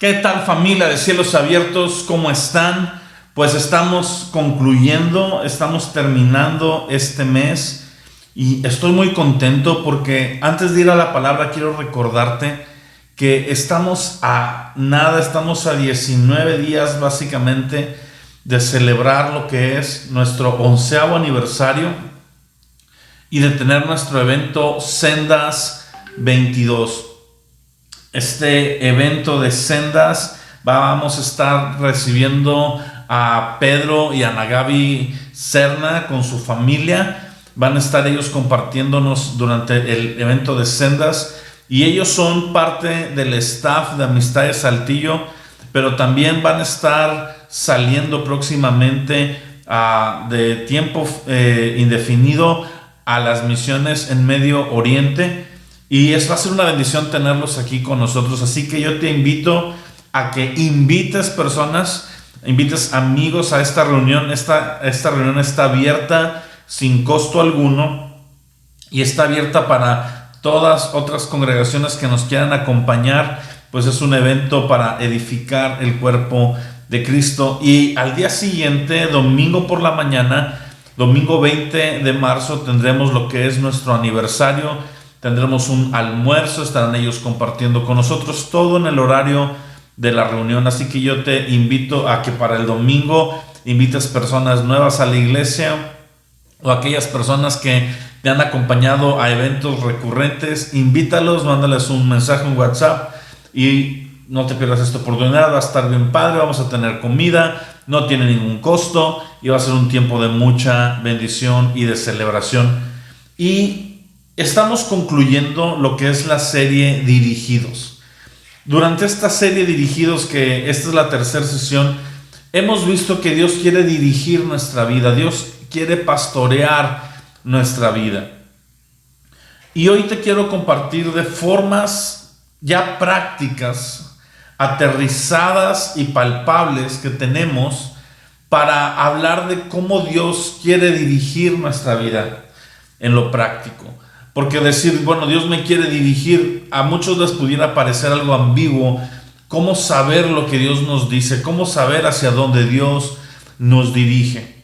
¿Qué tal, familia de Cielos Abiertos? ¿Cómo están? Pues estamos concluyendo, estamos terminando este mes y estoy muy contento porque antes de ir a la palabra quiero recordarte que estamos a 19 días básicamente de celebrar lo que es nuestro 11º aniversario y de tener nuestro evento Sendas 22. Este evento de Sendas vamos a estar recibiendo a Pedro y a Ana Gaby Serna con su familia. Van a estar ellos compartiéndonos durante el evento de Sendas y ellos son parte del staff de Amistades Saltillo, pero también van a estar saliendo próximamente de tiempo indefinido a las misiones en Medio Oriente. Y va a ser una bendición tenerlos aquí con nosotros. Así que yo te invito a que invites personas, invites amigos a esta reunión. Esta reunión está abierta sin costo alguno y está abierta para todas otras congregaciones que nos quieran acompañar. Pues es un evento para edificar el cuerpo de Cristo. Y al día siguiente, domingo por la mañana, domingo 20 de marzo, tendremos lo que es nuestro aniversario. Tendremos un almuerzo, estarán ellos compartiendo con nosotros todo en el horario de la reunión. Así que yo te invito a que para el domingo invites personas nuevas a la iglesia o aquellas personas que te han acompañado a eventos recurrentes. Invítalos, mándales un mensaje en WhatsApp y no te pierdas esta oportunidad. Va a estar bien padre, vamos a tener comida, no tiene ningún costo y va a ser un tiempo de mucha bendición y de celebración. Y estamos concluyendo lo que es la serie Dirigidos. Durante esta serie Dirigidos, que esta es la tercera sesión, hemos visto que Dios quiere dirigir nuestra vida, Dios quiere pastorear nuestra vida. Y hoy te quiero compartir de formas ya prácticas, aterrizadas y palpables que tenemos para hablar de cómo Dios quiere dirigir nuestra vida en lo práctico. Porque decir, bueno, Dios me quiere dirigir, a muchos les pudiera parecer algo ambiguo. ¿Cómo saber lo que Dios nos dice? ¿Cómo saber hacia dónde Dios nos dirige?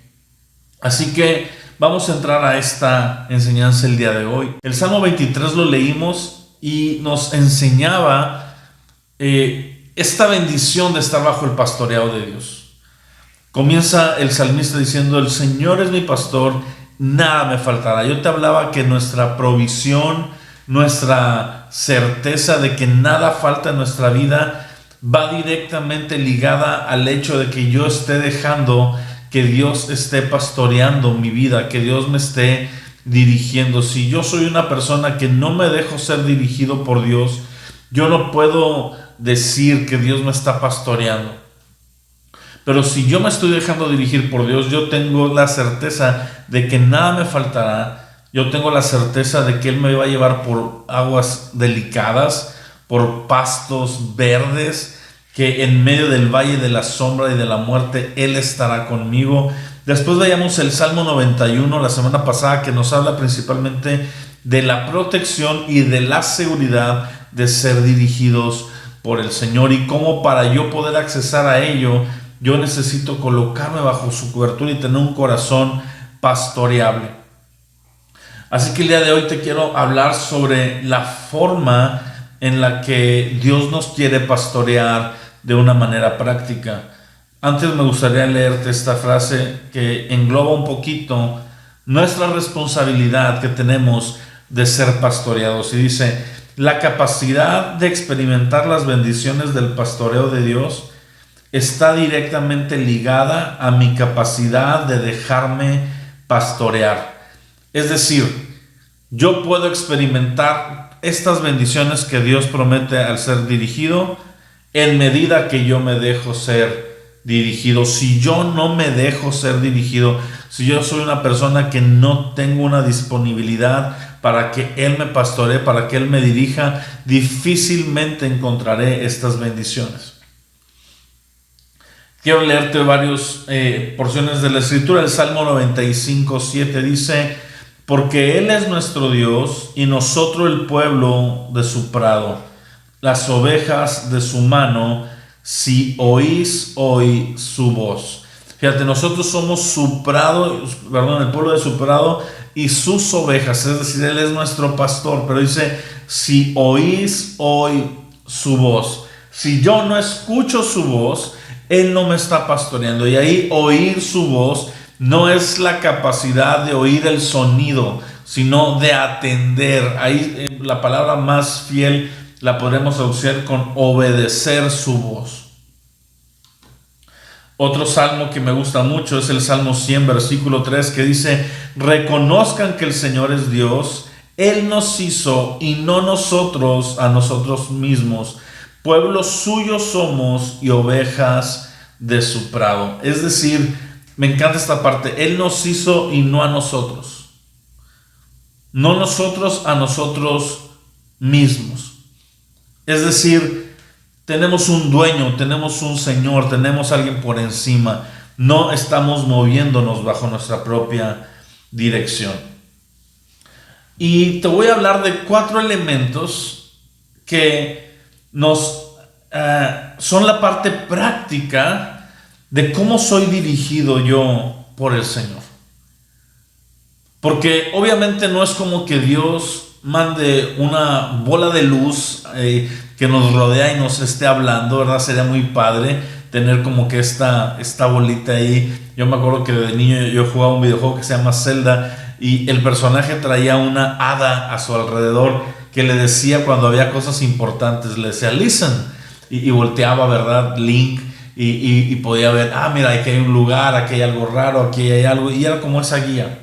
Así que vamos a entrar a esta enseñanza el día de hoy. El Salmo 23 lo leímos y nos enseñaba esta bendición de estar bajo el pastoreado de Dios. Comienza el salmista diciendo, el Señor es mi pastor, nada me faltará. Yo te hablaba que nuestra provisión, nuestra certeza de que nada falta en nuestra vida va directamente ligada al hecho de que yo esté dejando que Dios esté pastoreando mi vida, que Dios me esté dirigiendo. Si yo soy una persona que no me dejo ser dirigido por Dios, yo no puedo decir que Dios me está pastoreando. Pero si yo me estoy dejando dirigir por Dios, yo tengo la certeza de que nada me faltará. Yo tengo la certeza de que Él me va a llevar por aguas delicadas, por pastos verdes, que en medio del valle de la sombra y de la muerte Él estará conmigo. Después veíamos el Salmo 91 la semana pasada, que nos habla principalmente de la protección y de la seguridad de ser dirigidos por el Señor, y cómo para yo poder accesar a ello, yo necesito colocarme bajo su cobertura y tener un corazón pastoreable. Así que el día de hoy te quiero hablar sobre la forma en la que Dios nos quiere pastorear de una manera práctica. Antes me gustaría leerte esta frase que engloba un poquito nuestra responsabilidad que tenemos de ser pastoreados. Y dice, la capacidad de experimentar las bendiciones del pastoreo de Dios está directamente ligada a mi capacidad de dejarme pastorear. Es decir, yo puedo experimentar estas bendiciones que Dios promete al ser dirigido en medida que yo me dejo ser dirigido. Si yo no me dejo ser dirigido, si yo soy una persona que no tengo una disponibilidad para que Él me pastoree, para que Él me dirija, difícilmente encontraré estas bendiciones. Quiero leerte varias porciones de la Escritura. El Salmo 95:7 dice, porque Él es nuestro Dios y nosotros el pueblo de su prado, las ovejas de su mano. si oís hoy su voz. Fíjate, nosotros somos su prado, perdón, el pueblo de su prado y sus ovejas, es decir, Él es nuestro pastor, pero dice, si oís hoy su voz. Si yo no escucho su voz, Él no me está pastoreando. Y ahí oír su voz no es la capacidad de oír el sonido, sino de atender. Ahí la palabra más fiel la podremos traducir con obedecer su voz. Otro salmo que me gusta mucho es el Salmo 100, versículo 3, que dice, reconozcan que el Señor es Dios, Él nos hizo y no nosotros a nosotros mismos. Pueblo suyo somos y ovejas de su prado. Es decir, me encanta esta parte, Él nos hizo y no a nosotros. No nosotros a nosotros mismos. Es decir, tenemos un dueño, tenemos un Señor, tenemos alguien por encima. No estamos moviéndonos bajo nuestra propia dirección. Y te voy a hablar de 4 elementos que son la parte práctica de cómo soy dirigido yo por el Señor. Porque obviamente no es como que Dios mande una bola de luz que nos rodea y nos esté hablando, ¿verdad? Sería muy padre tener como que esta bolita ahí. Yo me acuerdo que de niño yo jugaba un videojuego que se llama Zelda y el personaje traía una hada a su alrededor que le decía cuando había cosas importantes, le decía listen, y volteaba, ¿verdad? Link y podía ver, mira, aquí hay un lugar, aquí hay algo raro, aquí hay algo, y era como esa guía.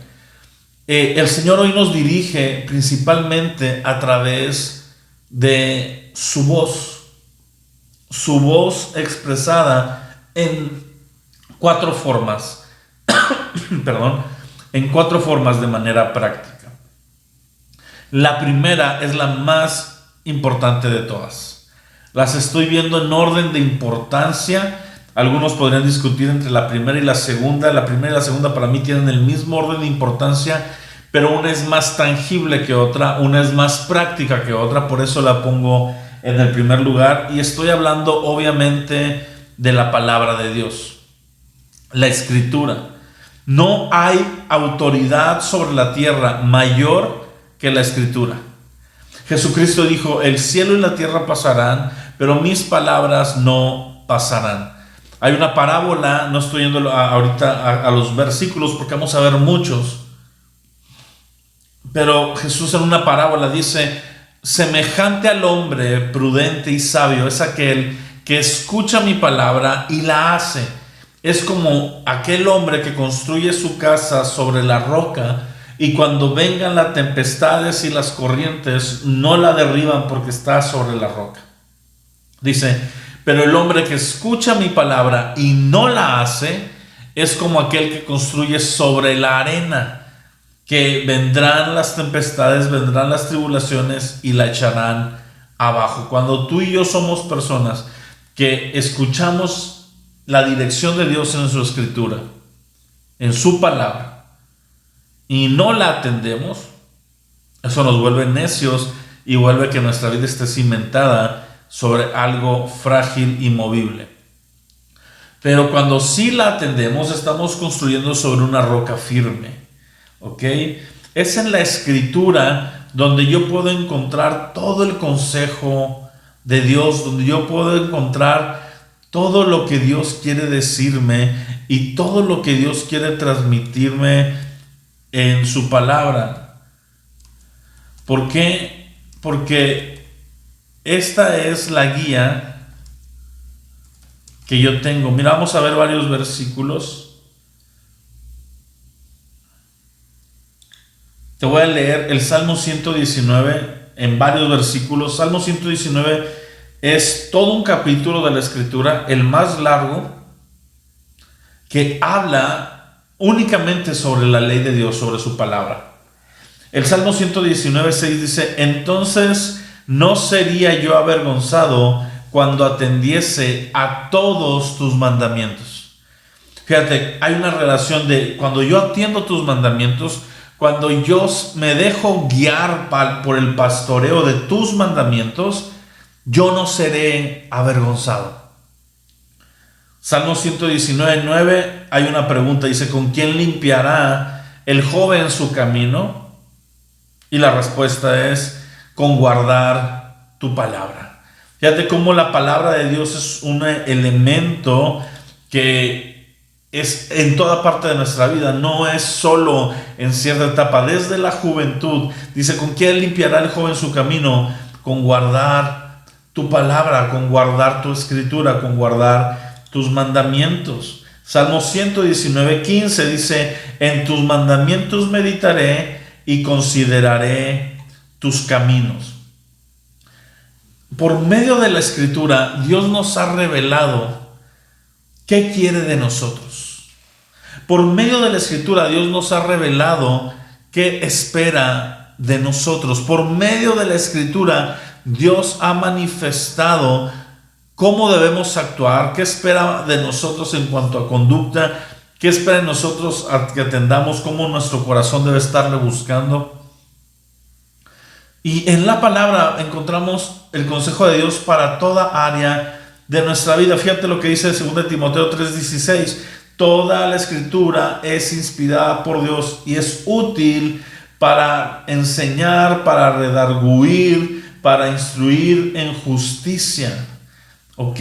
El Señor hoy nos dirige principalmente a través de su voz expresada en 4 formas, perdón, en 4 formas de manera práctica. La primera es la más importante de todas. Las estoy viendo en orden de importancia. Algunos podrían discutir entre la primera y la segunda. La primera y la segunda para mí tienen el mismo orden de importancia, pero una es más tangible que otra, una es más práctica que otra, por eso la pongo en el primer lugar. Y estoy hablando obviamente de la palabra de Dios, la Escritura. No hay autoridad sobre la tierra mayor que la Escritura. Jesucristo dijo, el cielo y la tierra pasarán, pero mis palabras no pasarán. Hay una parábola, no estoy yendo ahorita a los versículos porque vamos a ver muchos, pero Jesús en una parábola dice, semejante al hombre prudente y sabio es aquel que escucha mi palabra y la hace. Es como aquel hombre que construye su casa sobre la roca y cuando vengan las tempestades y las corrientes no la derriban porque está sobre la roca. Dice, pero el hombre que escucha mi palabra y no la hace es como aquel que construye sobre la arena, que vendrán las tempestades, vendrán las tribulaciones y la echarán abajo. Cuando tú y yo somos personas que escuchamos la dirección de Dios en su Escritura, en su palabra, y no la atendemos, eso nos vuelve necios y vuelve que nuestra vida esté cimentada sobre algo frágil y movible. Pero cuando sí la atendemos, estamos construyendo sobre una roca firme, ¿ok? Es en la Escritura donde yo puedo encontrar todo el consejo de Dios, donde yo puedo encontrar todo lo que Dios quiere decirme y todo lo que Dios quiere transmitirme en su palabra. ¿Por qué? Porque esta es la guía que yo tengo. Mira, vamos a ver varios versículos. Te voy a leer el Salmo 119 en varios versículos. Salmo 119 es todo un capítulo de la Escritura, el más largo, que habla únicamente sobre la ley de Dios, sobre su palabra. El Salmo 119:6 dice, entonces no sería yo avergonzado cuando atendiese a todos tus mandamientos. Fíjate, hay una relación de cuando yo atiendo tus mandamientos, cuando yo me dejo guiar por el pastoreo de tus mandamientos, yo no seré avergonzado. Salmo 119:9 hay una pregunta, dice: ¿con quién limpiará el joven su camino? Y la respuesta es: con guardar tu palabra. Fíjate cómo la palabra de Dios es un elemento que es en toda parte de nuestra vida, no es solo en cierta etapa. Desde la juventud, dice: ¿con quién limpiará el joven su camino? Con guardar tu palabra, con guardar tu escritura, con guardar tus mandamientos. Salmo 119:15 dice: en tus mandamientos meditaré y consideraré tus caminos. Por medio de la escritura, Dios nos ha revelado qué quiere de nosotros. Por medio de la escritura, Dios nos ha revelado qué espera de nosotros. Por medio de la escritura, Dios ha manifestado cómo debemos actuar, qué espera de nosotros en cuanto a conducta, qué espera de nosotros a que atendamos, cómo nuestro corazón debe estarle buscando. Y en la palabra encontramos el consejo de Dios para toda área de nuestra vida. Fíjate lo que dice 2 Timoteo 3:16. Toda la escritura es inspirada por Dios y es útil para enseñar, para redarguir, para instruir en justicia. ¿Ok?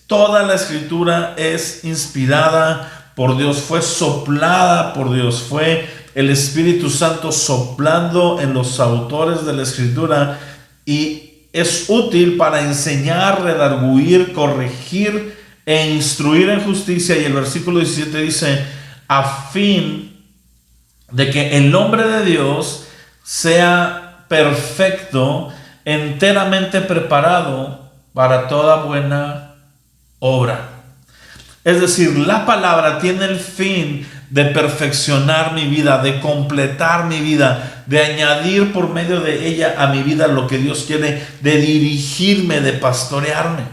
Toda la escritura es inspirada por Dios, fue soplada por Dios, fue el Espíritu Santo soplando en los autores de la escritura, y es útil para enseñar, redarguir, corregir e instruir en justicia. Y el versículo 17 dice: a fin de que el hombre de Dios sea perfecto, enteramente preparado para toda buena obra. Es decir, la palabra tiene el fin de perfeccionar mi vida, de completar mi vida, de añadir por medio de ella a mi vida lo que Dios quiere, de dirigirme, de pastorearme.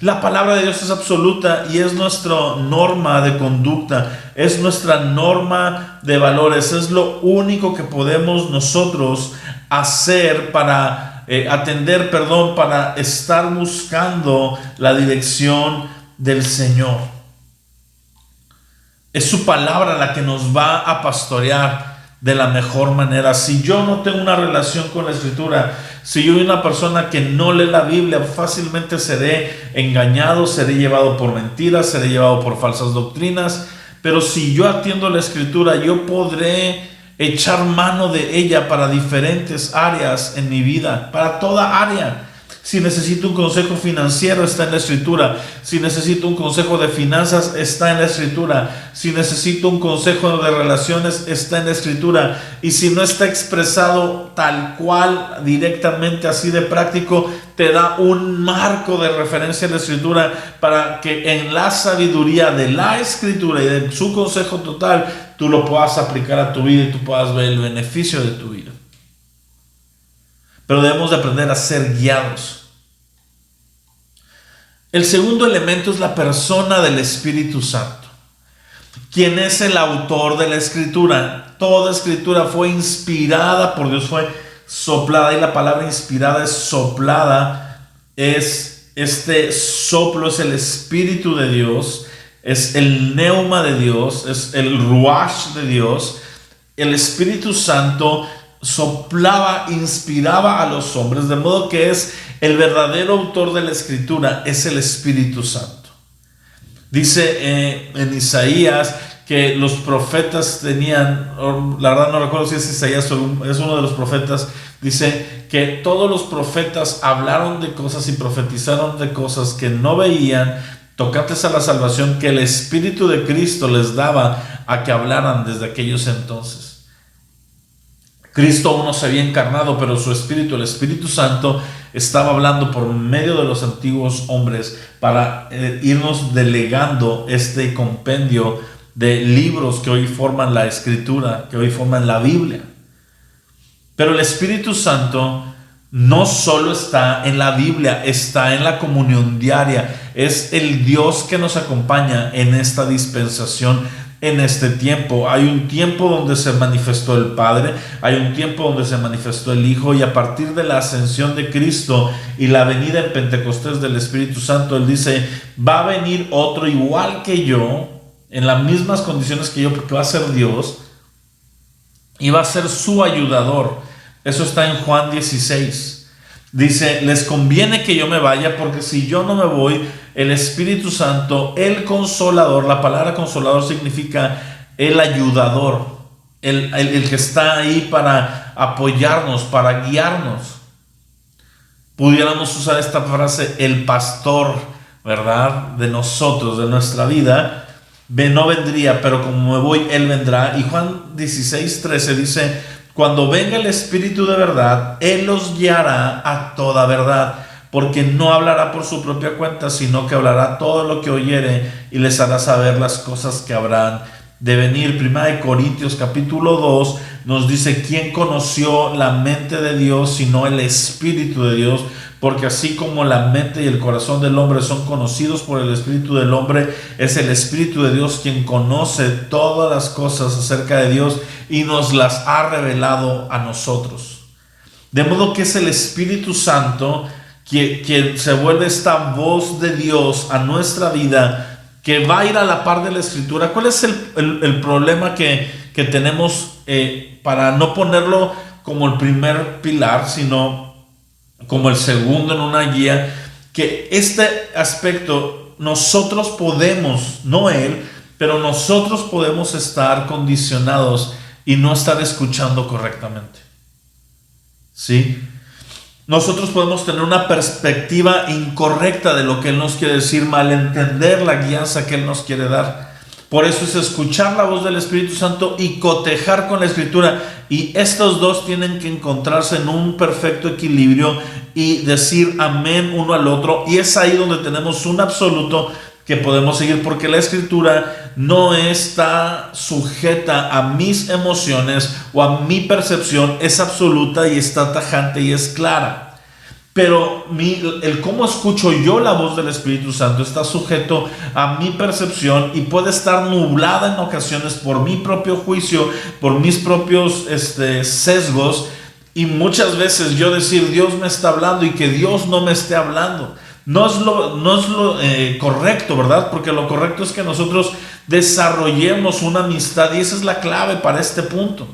La palabra de Dios es absoluta y es nuestra norma de conducta, es nuestra norma de valores, es lo único que podemos nosotros hacer para para estar buscando la dirección del Señor. Es su palabra la que nos va a pastorear de la mejor manera. Si yo no tengo una relación con la escritura, si yo soy una persona que no lee la Biblia, fácilmente seré engañado, seré llevado por mentiras, seré llevado por falsas doctrinas. Pero si yo atiendo la escritura, yo podré echar mano de ella para diferentes áreas en mi vida, para toda área. Si necesito un consejo financiero, está en la escritura. Si necesito un consejo de finanzas, está en la escritura. Si necesito un consejo de relaciones, está en la escritura. Y si no está expresado tal cual, directamente así de práctico, te da un marco de referencia en la escritura para que en la sabiduría de la escritura y de su consejo total, tú lo puedas aplicar a tu vida y tú puedas ver el beneficio de tu vida. Pero debemos de aprender a ser guiados. El segundo elemento es la persona del Espíritu Santo. ¿Quién es el autor de la escritura? Toda escritura fue inspirada por Dios, fue soplada, y la palabra inspirada es soplada. Es este soplo, es el Espíritu de Dios, es el neuma de Dios, es el ruach de Dios. El Espíritu Santo soplaba, inspiraba a los hombres, de modo que es el verdadero autor de la escritura, es el Espíritu Santo. Dice en Isaías que los profetas tenían, la verdad no recuerdo si es Isaías o es uno de los profetas, dice que todos los profetas hablaron de cosas y profetizaron de cosas que no veían, tocantes a la salvación, que el Espíritu de Cristo les daba a que hablaran desde aquellos entonces. Cristo aún no se había encarnado, pero su Espíritu, el Espíritu Santo, estaba hablando por medio de los antiguos hombres para irnos delegando este compendio de libros que hoy forman la Escritura, que hoy forman la Biblia. Pero el Espíritu Santo no solo está en la Biblia, está en la comunión diaria. Es el Dios que nos acompaña en esta dispensación en este tiempo. Hay un tiempo donde se manifestó el Padre, hay un tiempo donde se manifestó el Hijo, y a partir de la ascensión de Cristo y la venida en Pentecostés del Espíritu Santo, Él dice, va a venir otro igual que yo, en las mismas condiciones que yo, porque va a ser Dios y va a ser su ayudador. Eso está en Juan 16. Dice, les conviene que yo me vaya, porque si yo no me voy, el Espíritu Santo, el Consolador, la palabra Consolador significa el ayudador, el que está ahí para apoyarnos, para guiarnos. Pudiéramos usar esta frase, el pastor, ¿verdad?, de nosotros, de nuestra vida, no vendría, pero como me voy, Él vendrá. Y Juan 16:13 dice, cuando venga el Espíritu de verdad, Él los guiará a toda verdad, porque no hablará por su propia cuenta, sino que hablará todo lo que oyere y les hará saber las cosas que habrán de venir. Primera de Corintios capítulo 2 nos dice, ¿quién conoció la mente de Dios sino el Espíritu de Dios? Porque así como la mente y el corazón del hombre son conocidos por el Espíritu del hombre, es el Espíritu de Dios quien conoce todas las cosas acerca de Dios y nos las ha revelado a nosotros. De modo que es el Espíritu Santo quien se vuelve esta voz de Dios a nuestra vida, que va a ir a la par de la Escritura. ¿Cuál es el problema que tenemos, para no ponerlo como el primer pilar, sino como el segundo en una guía? Que este aspecto nosotros podemos, no Él, pero nosotros podemos estar condicionados y no estar escuchando correctamente. ¿Sí? Nosotros podemos tener una perspectiva incorrecta de lo que Él nos quiere decir, malentender la guianza que Él nos quiere dar. Por eso es escuchar la voz del Espíritu Santo y cotejar con la Escritura. Y estos dos tienen que encontrarse en un perfecto equilibrio y decir amén uno al otro. Y es ahí donde tenemos un absoluto que podemos seguir, porque la Escritura no está sujeta a mis emociones o a mi percepción, es absoluta y está tajante y es clara. Pero el cómo escucho yo la voz del Espíritu Santo está sujeto a mi percepción y puede estar nublada en ocasiones por mi propio juicio, por mis propios sesgos, y muchas veces yo decir Dios me está hablando y que Dios no me esté hablando. No es lo correcto, ¿verdad? Porque lo correcto es que nosotros desarrollemos una amistad, y esa es la clave para este punto.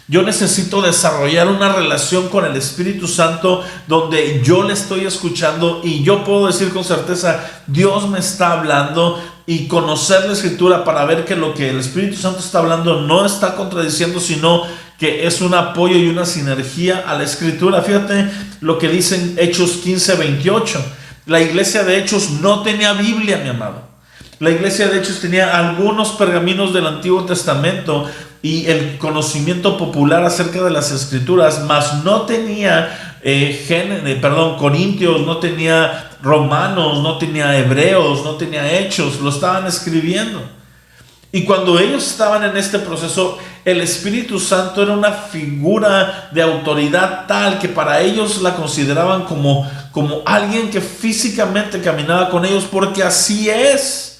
Yo necesito desarrollar una relación con el Espíritu Santo donde yo le estoy escuchando y yo puedo decir con certeza, Dios me está hablando, y conocer la Escritura para ver que lo que el Espíritu Santo está hablando no está contradiciendo, sino que es un apoyo y una sinergia a la Escritura. Fíjate lo que dicen Hechos 15:28. La iglesia de Hechos no tenía Biblia, mi amado. La iglesia de Hechos tenía algunos pergaminos del Antiguo Testamento y el conocimiento popular acerca de las Escrituras, mas no tenía Corintios, no tenía Romanos, no tenía Hebreos, no tenía Hechos, lo estaban escribiendo. Y cuando ellos estaban en este proceso, el Espíritu Santo era una figura de autoridad tal que para ellos la consideraban como alguien que físicamente caminaba con ellos, porque así es.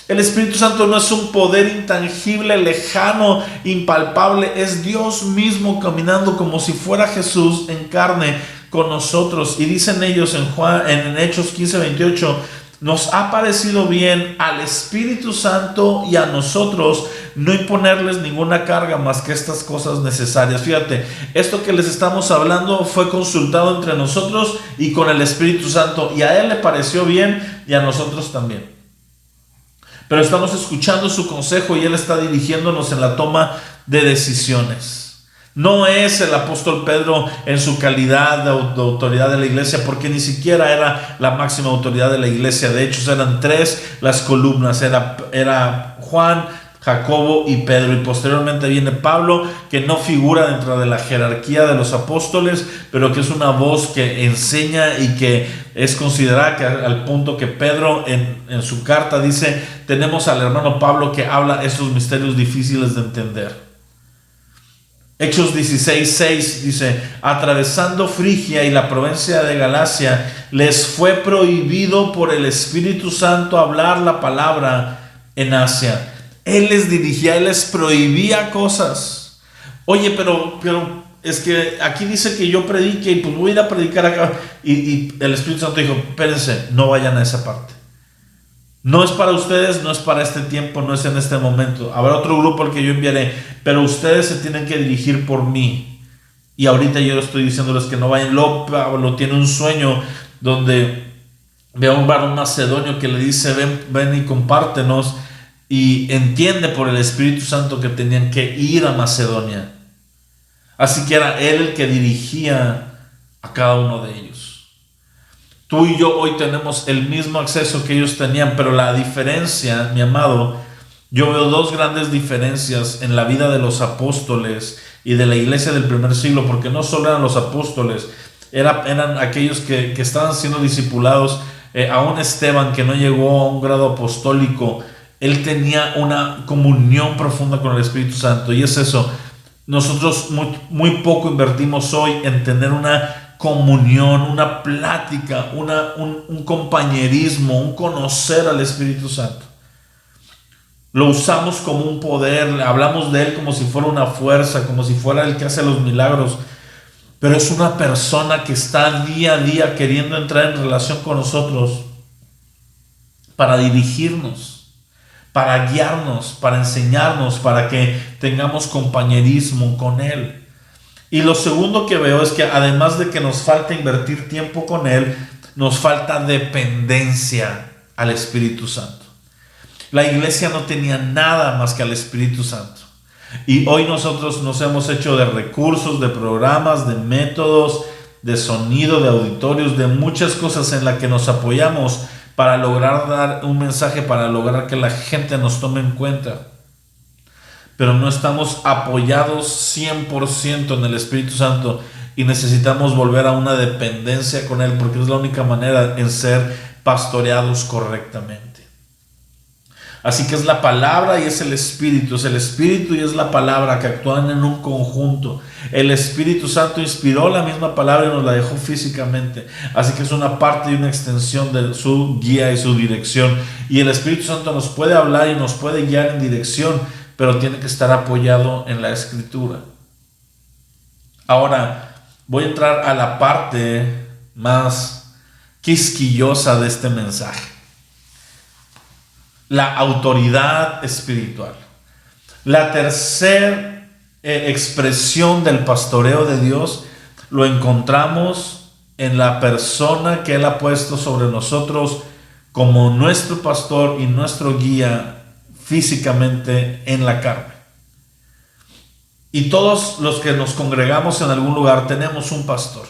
El Espíritu Santo no es un poder intangible, lejano, impalpable. Es Dios mismo caminando como si fuera Jesús en carne con nosotros. Y dicen ellos en Hechos 15:28, nos ha parecido bien al Espíritu Santo y a nosotros no imponerles ninguna carga más que estas cosas necesarias. Fíjate, esto que les estamos hablando fue consultado entre nosotros y con el Espíritu Santo, y a Él le pareció bien y a nosotros también. Pero estamos escuchando su consejo y Él está dirigiéndonos en la toma de decisiones. No es el apóstol Pedro en su calidad de autoridad de la iglesia, porque ni siquiera era la máxima autoridad de la iglesia. De hecho, eran tres las columnas. Era Juan, Jacobo y Pedro. Y posteriormente viene Pablo, que no figura dentro de la jerarquía de los apóstoles, pero que es una voz que enseña y que es considerada, que al punto que Pedro en su carta dice, tenemos al hermano Pablo que habla estos misterios difíciles de entender. Hechos 16:6 dice, atravesando Frigia y la provincia de Galacia, les fue prohibido por el Espíritu Santo hablar la palabra en Asia. Él les dirigía, Él les prohibía cosas. Oye, pero es que aquí dice que yo predique y pues voy a ir a predicar acá. Y el Espíritu Santo dijo, espérense, no vayan a esa parte. No es para ustedes, no es para este tiempo, no es en este momento. Habrá otro grupo al que yo enviaré, pero ustedes se tienen que dirigir por mí. Y ahorita yo estoy diciéndoles que no vayan. Pablo tiene un sueño donde ve a un varón macedonio que le dice, ven y compártenos. Y entiende por el Espíritu Santo que tenían que ir a Macedonia. Así que era él el que dirigía a cada uno de ellos. Tú y yo hoy tenemos el mismo acceso que ellos tenían, pero la diferencia, mi amado, yo veo dos grandes diferencias en la vida de los apóstoles y de la iglesia del primer siglo, porque no solo eran los apóstoles, eran aquellos que estaban siendo discipulados. Aún Esteban, que no llegó a un grado apostólico, él tenía una comunión profunda con el Espíritu Santo, y es eso. Nosotros muy poco invertimos hoy en tener una comunión, una plática, un compañerismo, un conocer al Espíritu Santo. Lo usamos como un poder, hablamos de él como si fuera una fuerza, como si fuera el que hace los milagros, pero es una persona que está día a día queriendo entrar en relación con nosotros para dirigirnos, para guiarnos, para enseñarnos, para que tengamos compañerismo con él. Y lo segundo que veo es que además de que nos falta invertir tiempo con él, nos falta dependencia al Espíritu Santo. La iglesia no tenía nada más que al Espíritu Santo. Y hoy nosotros nos hemos hecho de recursos, de programas, de métodos, de sonido, de auditorios, de muchas cosas en las que nos apoyamos para lograr dar un mensaje, para lograr que la gente nos tome en cuenta. Pero no estamos apoyados 100% en el Espíritu Santo y necesitamos volver a una dependencia con Él, porque es la única manera en ser pastoreados correctamente. Así que es la palabra y es el Espíritu y es la palabra que actúan en un conjunto. El Espíritu Santo inspiró la misma palabra y nos la dejó físicamente. Así que es una parte y una extensión de su guía y su dirección. Y el Espíritu Santo nos puede hablar y nos puede guiar en dirección, pero tiene que estar apoyado en la Escritura. Ahora voy a entrar a la parte más quisquillosa de este mensaje. La autoridad espiritual. La tercera expresión del pastoreo de Dios lo encontramos en la persona que Él ha puesto sobre nosotros como nuestro pastor y nuestro guía físicamente en la carne. Y todos los que nos congregamos en algún lugar tenemos un pastor.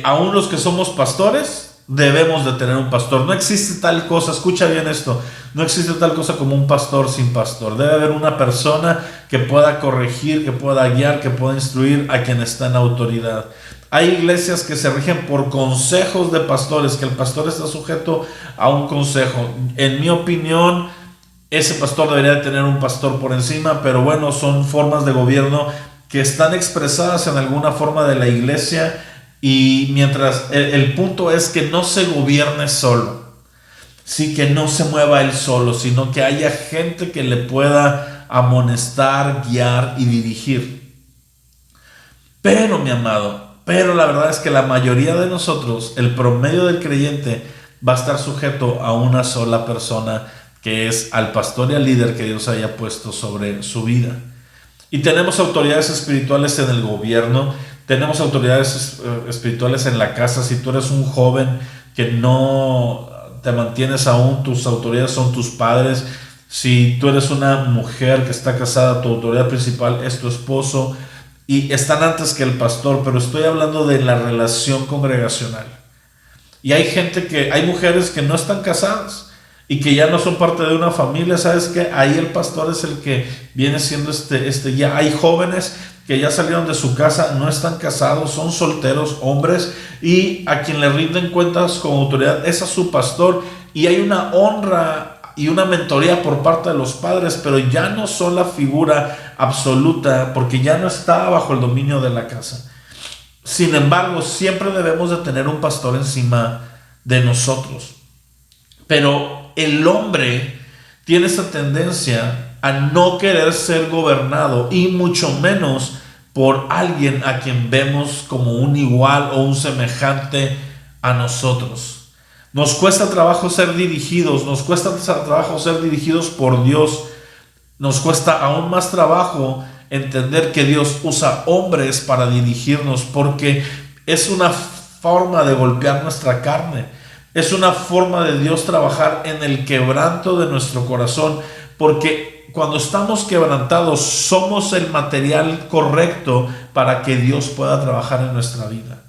Aún los que somos pastores debemos de tener un pastor. No existe tal cosa, escucha bien esto, no existe tal cosa como un pastor sin pastor. Debe haber una persona que pueda corregir, que pueda guiar, que pueda instruir a quien está en autoridad. Hay iglesias que se rigen por consejos de pastores, que el pastor está sujeto a un consejo. En mi opinión, ese pastor debería de tener un pastor por encima, pero bueno, son formas de gobierno que están expresadas en alguna forma de la iglesia. Y mientras el punto es que no se gobierne solo, sí, que no se mueva él solo, sino que haya gente que le pueda amonestar, guiar y dirigir. Pero mi amado, la verdad es que la mayoría de nosotros, el promedio del creyente, va a estar sujeto a una sola persona, que es al pastor y al líder que Dios haya puesto sobre su vida. Y tenemos autoridades espirituales en el gobierno, tenemos autoridades espirituales en la casa. Si tú eres un joven que no te mantienes aún, tus autoridades son tus padres. Si tú eres una mujer que está casada, tu autoridad principal es tu esposo. Y están antes que el pastor, pero estoy hablando de la relación congregacional. Y hay mujeres que no están casadas y que ya no son parte de una familia. ¿Sabes qué? Ahí el pastor es el que viene siendo ya. Hay jóvenes que ya salieron de su casa, no están casados, son solteros, hombres, y a quien le rinden cuentas con autoridad es a su pastor. Y hay una honra y una mentoría por parte de los padres, pero ya no son la figura absoluta, porque ya no está bajo el dominio de la casa. Sin embargo, siempre debemos de tener un pastor encima de nosotros. Pero el hombre tiene esa tendencia a no querer ser gobernado, y mucho menos por alguien a quien vemos como un igual o un semejante a nosotros. Nos cuesta trabajo ser dirigidos, nos cuesta trabajo ser dirigidos por Dios. Nos cuesta aún más trabajo entender que Dios usa hombres para dirigirnos, porque es una forma de golpear nuestra carne. Es una forma de Dios trabajar en el quebranto de nuestro corazón, porque cuando estamos quebrantados somos el material correcto para que Dios pueda trabajar en nuestra vida.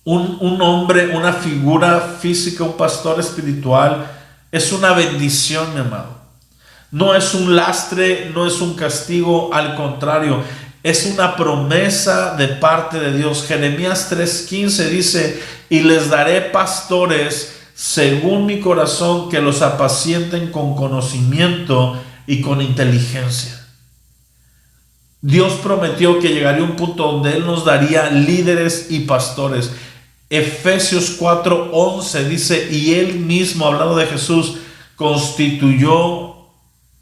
Un hombre, una figura física, un pastor espiritual, es una bendición, mi amado. No es un lastre, no es un castigo, al contrario, es una promesa de parte de Dios. Jeremías 3:15 dice: y les daré pastores según mi corazón, que los apacienten con conocimiento y con inteligencia. Dios prometió que llegaría un punto donde Él nos daría líderes y pastores. Efesios 4:11 dice: y Él mismo, hablando de Jesús, constituyó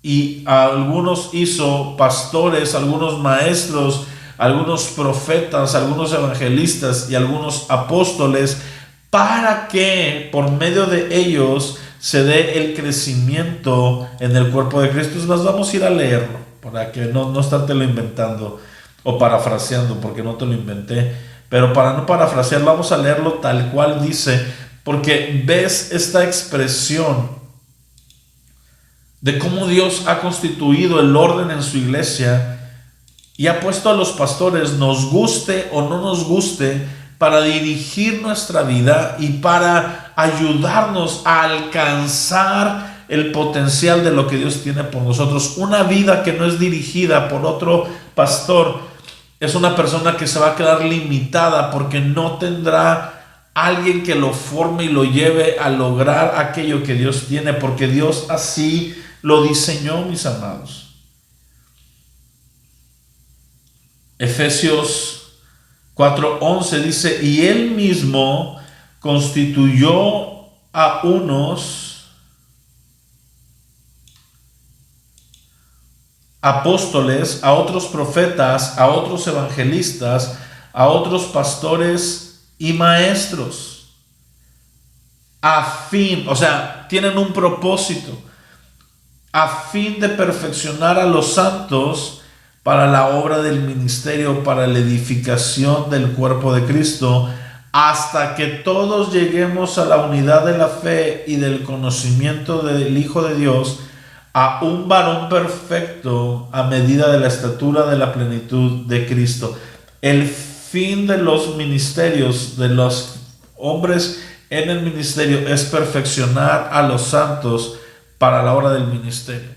y a algunos hizo pastores, algunos maestros, algunos profetas, algunos evangelistas y algunos apóstoles, para que por medio de ellos se dé el crecimiento en el cuerpo de Cristo. Nos vamos a ir a leerlo para que no estártelo inventando o parafraseando, porque no te lo inventé, pero para no parafrasear, vamos a leerlo tal cual dice, porque ves esta expresión de cómo Dios ha constituido el orden en su iglesia y ha puesto a los pastores, nos guste o no nos guste, para dirigir nuestra vida y para ayudarnos a alcanzar el potencial de lo que Dios tiene por nosotros. Una vida que no es dirigida por otro pastor es una persona que se va a quedar limitada, porque no tendrá alguien que lo forme y lo lleve a lograr aquello que Dios tiene, porque Dios así lo diseñó, mis amados. Efesios 4:11 dice: y Él mismo constituyó a unos apóstoles, a otros profetas, a otros evangelistas, a otros pastores y maestros, a fin, o sea, tienen un propósito, a fin de perfeccionar a los santos para la obra del ministerio, para la edificación del cuerpo de Cristo, hasta que todos lleguemos a la unidad de la fe y del conocimiento del Hijo de Dios, a un varón perfecto, a medida de la estatura de la plenitud de Cristo. El fin de los ministerios, de los hombres en el ministerio, es perfeccionar a los santos para la obra del ministerio.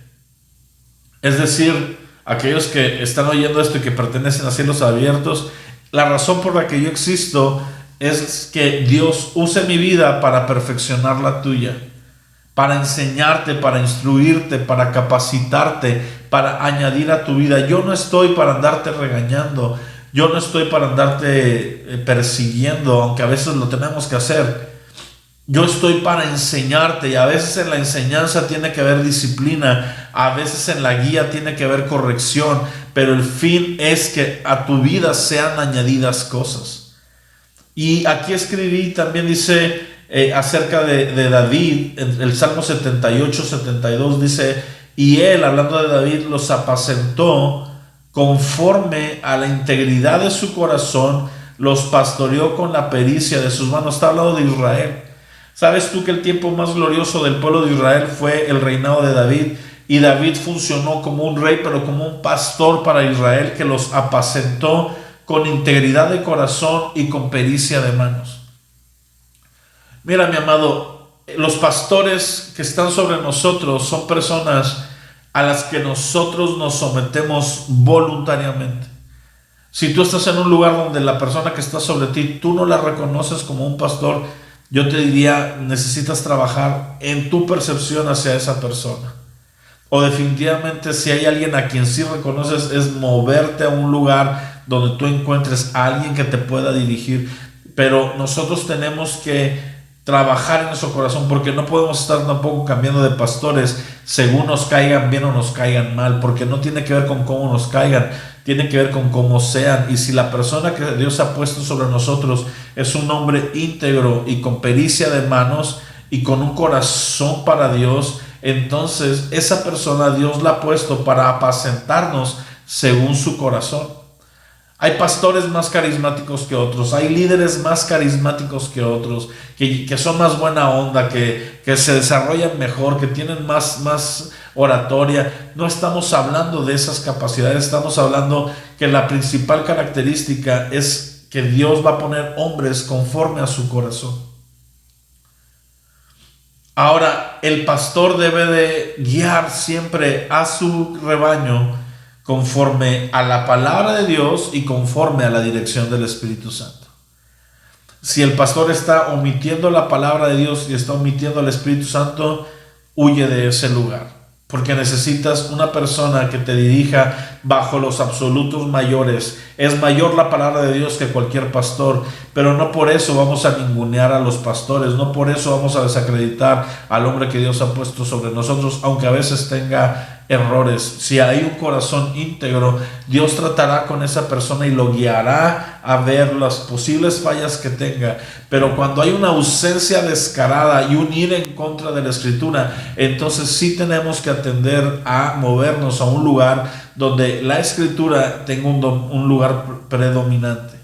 Es decir, aquellos que están oyendo esto y que pertenecen a Cielos Abiertos, la razón por la que yo existo es que Dios use mi vida para perfeccionar la tuya, para enseñarte, para instruirte, para capacitarte, para añadir a tu vida. Yo no estoy para andarte regañando, yo no estoy para andarte persiguiendo, aunque a veces lo tenemos que hacer. Yo estoy para enseñarte, y a veces en la enseñanza tiene que haber disciplina, a veces en la guía tiene que haber corrección, pero el fin es que a tu vida sean añadidas cosas. Y aquí escribí, también dice acerca de David, el Salmo 78-72 dice: y él, hablando de David, los apacentó conforme a la integridad de su corazón, los pastoreó con la pericia de sus manos. Está hablando de Israel. ¿Sabes tú que el tiempo más glorioso del pueblo de Israel fue el reinado de David? Y David funcionó como un rey, pero como un pastor para Israel, que los apacentó con integridad de corazón y con pericia de manos. Mira, mi amado, los pastores que están sobre nosotros son personas a las que nosotros nos sometemos voluntariamente. Si tú estás en un lugar donde la persona que está sobre ti, tú no la reconoces como un pastor, yo te diría, necesitas trabajar en tu percepción hacia esa persona. O definitivamente, si hay alguien a quien sí reconoces, es moverte a un lugar donde tú encuentres a alguien que te pueda dirigir. Pero nosotros tenemos que trabajar en nuestro corazón, porque no podemos estar tampoco cambiando de pastores según nos caigan bien o nos caigan mal, porque no tiene que ver con cómo nos caigan, tiene que ver con cómo sean. Y si la persona que Dios ha puesto sobre nosotros es un hombre íntegro y con pericia de manos y con un corazón para Dios, entonces esa persona Dios la ha puesto para apacentarnos según su corazón. Hay pastores más carismáticos que otros, hay líderes más carismáticos que otros, que son más buena onda, que se desarrollan mejor, que tienen más oratoria. No estamos hablando de esas capacidades, estamos hablando que la principal característica es que Dios va a poner hombres conforme a su corazón. Ahora, el pastor debe de guiar siempre a su rebaño conforme a la palabra de Dios y conforme a la dirección del Espíritu Santo. Si el pastor está omitiendo la palabra de Dios y está omitiendo al Espíritu Santo, huye de ese lugar, porque necesitas una persona que te dirija bajo los absolutos mayores. Es mayor la palabra de Dios que cualquier pastor, pero no por eso vamos a ningunear a los pastores, no por eso vamos a desacreditar al hombre que Dios ha puesto sobre nosotros, aunque a veces tenga errores. Si hay un corazón íntegro, Dios tratará con esa persona y lo guiará a ver las posibles fallas que tenga. Pero cuando hay una ausencia descarada y un ir en contra de la Escritura, entonces sí tenemos que atender a movernos a un lugar donde la Escritura tenga un lugar predominante.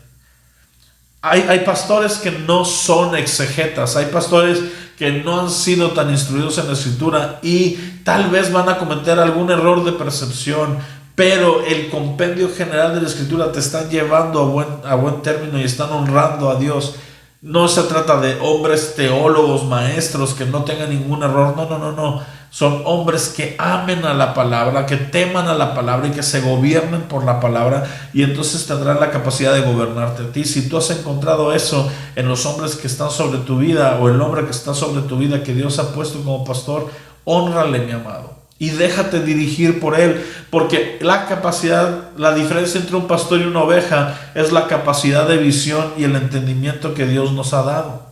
Hay pastores que no son exegetas, hay pastores que no han sido tan instruidos en la Escritura y tal vez van a cometer algún error de percepción, pero el compendio general de la Escritura te están llevando a buen término y están honrando a Dios. No se trata de hombres teólogos, maestros que no tengan ningún error, no. Son hombres que amen a la palabra, que teman a la palabra y que se gobiernen por la palabra, y entonces tendrán la capacidad de gobernarte a ti. Si tú has encontrado eso en los hombres que están sobre tu vida o el hombre que está sobre tu vida que Dios ha puesto como pastor, hónrale, mi amado, y déjate dirigir por él, porque la capacidad, la diferencia entre un pastor y una oveja es la capacidad de visión y el entendimiento que Dios nos ha dado.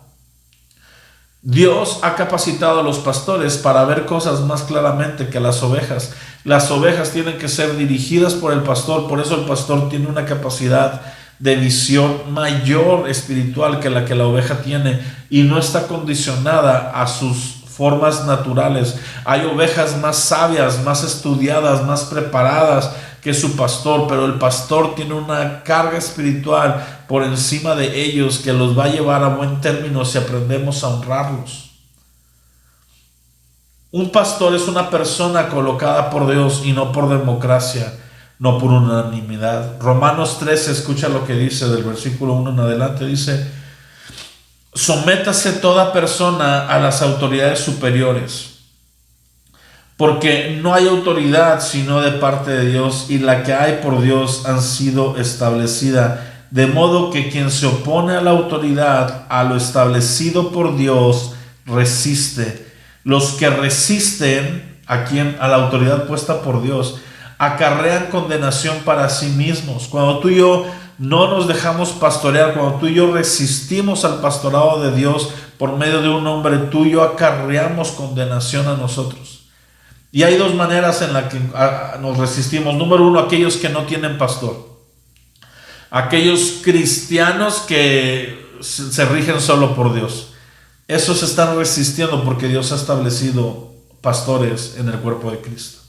Dios ha capacitado a los pastores para ver cosas más claramente que las ovejas. Las ovejas tienen que ser dirigidas por el pastor, por eso el pastor tiene una capacidad de visión mayor espiritual que la oveja tiene y no está condicionada a sus formas naturales. Hay ovejas más sabias, más estudiadas, más preparadas que su pastor, pero el pastor tiene una carga espiritual por encima de ellos que los va a llevar a buen término si aprendemos a honrarlos. Un pastor es una persona colocada por Dios y no por democracia, no por unanimidad. Romanos 13, escucha lo que dice del versículo 1 en adelante, dice: sométase toda persona a las autoridades superiores, porque no hay autoridad sino de parte de Dios, y la que hay por Dios han sido establecida, de modo que quien se opone a la autoridad, a lo establecido por Dios, resiste. Los que resisten a la autoridad puesta por Dios, acarrean condenación para sí mismos. Cuando tú y yo no nos dejamos pastorear, cuando tú y yo resistimos al pastorado de Dios por medio de un hombre, tú y yo acarreamos condenación a nosotros. Y hay dos maneras en las que nos resistimos. Número uno, aquellos que no tienen pastor. Aquellos cristianos que se rigen solo por Dios. Esos se están resistiendo porque Dios ha establecido pastores en el cuerpo de Cristo.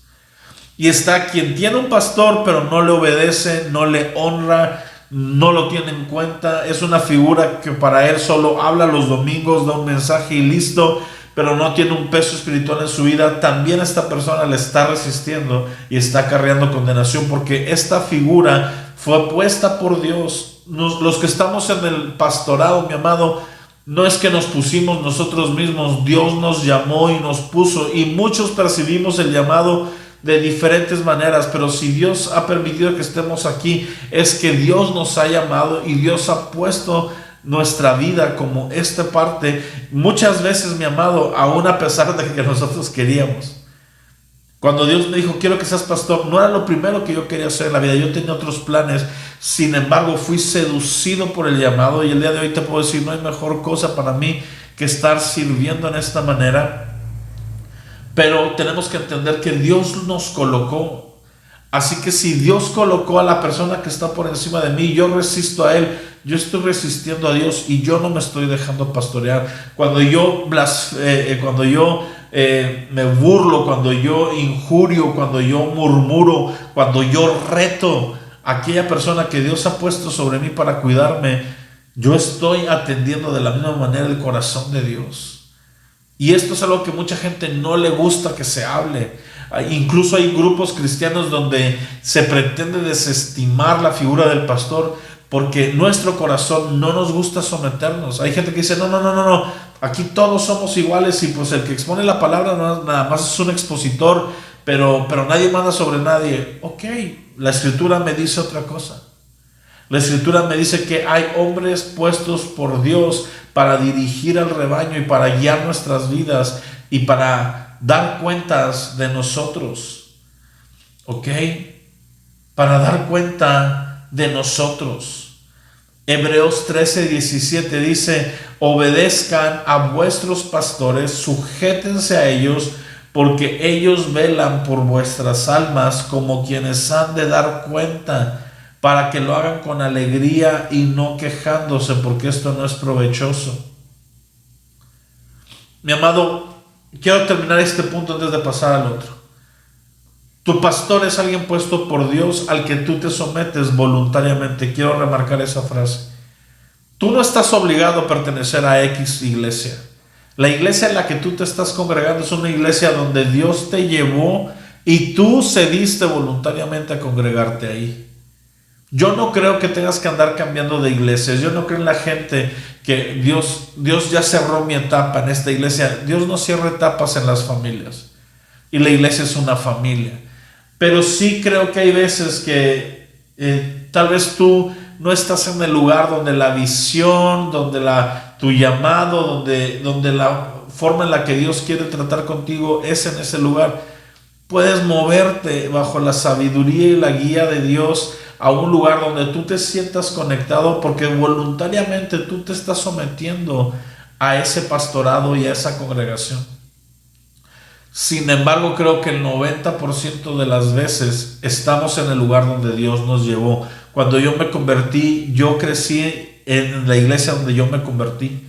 Y está quien tiene un pastor pero no le obedece, no le honra, no lo tiene en cuenta. Es una figura que para él solo habla los domingos, da un mensaje y listo, pero no tiene un peso espiritual en su vida. También esta persona le está resistiendo y está acarreando condenación, porque esta figura fue puesta por Dios. Los que estamos en el pastorado, mi amado, no es que nos pusimos nosotros mismos. Dios nos llamó y nos puso, y muchos percibimos el llamado de diferentes maneras, pero si Dios ha permitido que estemos aquí, es que Dios nos ha llamado y Dios ha puesto nuestra vida como esta parte. Muchas veces, mi amado, aún a pesar de que nosotros queríamos. Cuando Dios me dijo, quiero que seas pastor, no era lo primero que yo quería hacer en la vida. Yo tenía otros planes. Sin embargo, fui seducido por el llamado, y el día de hoy te puedo decir, no hay mejor cosa para mí que estar sirviendo en esta manera, pero tenemos que entender que Dios nos colocó. Así que si Dios colocó a la persona que está por encima de mí, yo resisto a Él, yo estoy resistiendo a Dios y yo no me estoy dejando pastorear. Cuando yo me burlo, cuando yo injurio, cuando yo murmuro, cuando yo reto a aquella persona que Dios ha puesto sobre mí para cuidarme, yo estoy atendiendo de la misma manera el corazón de Dios. Y esto es algo que mucha gente no le gusta que se hable. Incluso hay grupos cristianos donde se pretende desestimar la figura del pastor porque nuestro corazón no nos gusta someternos. Hay gente que dice, no, aquí todos somos iguales y pues el que expone la palabra nada más es un expositor, pero nadie manda sobre nadie. Ok, la Escritura me dice otra cosa. La Escritura me dice que hay hombres puestos por Dios para dirigir al rebaño y para guiar nuestras vidas y para dar cuentas de nosotros. ¿Ok? Para dar cuenta de nosotros. Hebreos 13:17 dice, obedezcan a vuestros pastores, sujétense a ellos, porque ellos velan por vuestras almas como quienes han de dar cuenta, para que lo hagan con alegría y no quejándose, porque esto no es provechoso. Mi amado, quiero terminar este punto antes de pasar al otro. Tu pastor es alguien puesto por Dios al que tú te sometes voluntariamente. Quiero remarcar esa frase. Tú no estás obligado a pertenecer a X iglesia. La iglesia en la que tú te estás congregando es una iglesia donde Dios te llevó y tú cediste voluntariamente a congregarte ahí. Yo no creo que tengas que andar cambiando de iglesias. Yo no creo en la gente que Dios ya cerró mi etapa en esta iglesia. Dios no cierra etapas en las familias. Y la iglesia es una familia. Pero sí creo que hay veces que tal vez tú no estás en el lugar donde la visión, donde tu llamado, donde la forma en la que Dios quiere tratar contigo es en ese lugar. Puedes moverte bajo la sabiduría y la guía de Dios a un lugar donde tú te sientas conectado, porque voluntariamente tú te estás sometiendo a ese pastorado y a esa congregación. Sin embargo, creo que el 90% de las veces estamos en el lugar donde Dios nos llevó. Cuando yo me convertí, yo crecí en la iglesia donde yo me convertí.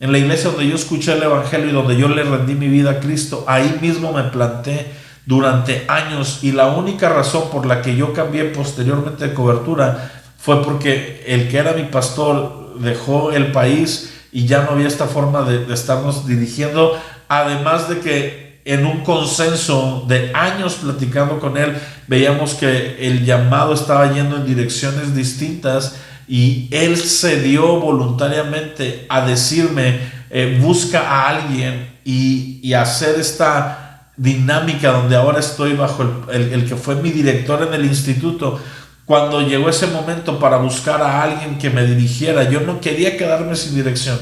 En la iglesia donde yo escuché el evangelio y donde yo le rendí mi vida a Cristo. Ahí mismo me planté durante años, y la única razón por la que yo cambié posteriormente de cobertura fue porque el que era mi pastor dejó el país y ya no había esta forma de estarnos dirigiendo, además de que en un consenso de años platicando con él veíamos que el llamado estaba yendo en direcciones distintas, y él se dio voluntariamente a decirme busca a alguien y hacer esta dinámica donde ahora estoy bajo el que fue mi director en el instituto. Cuando llegó ese momento para buscar a alguien que me dirigiera, yo no quería quedarme sin dirección.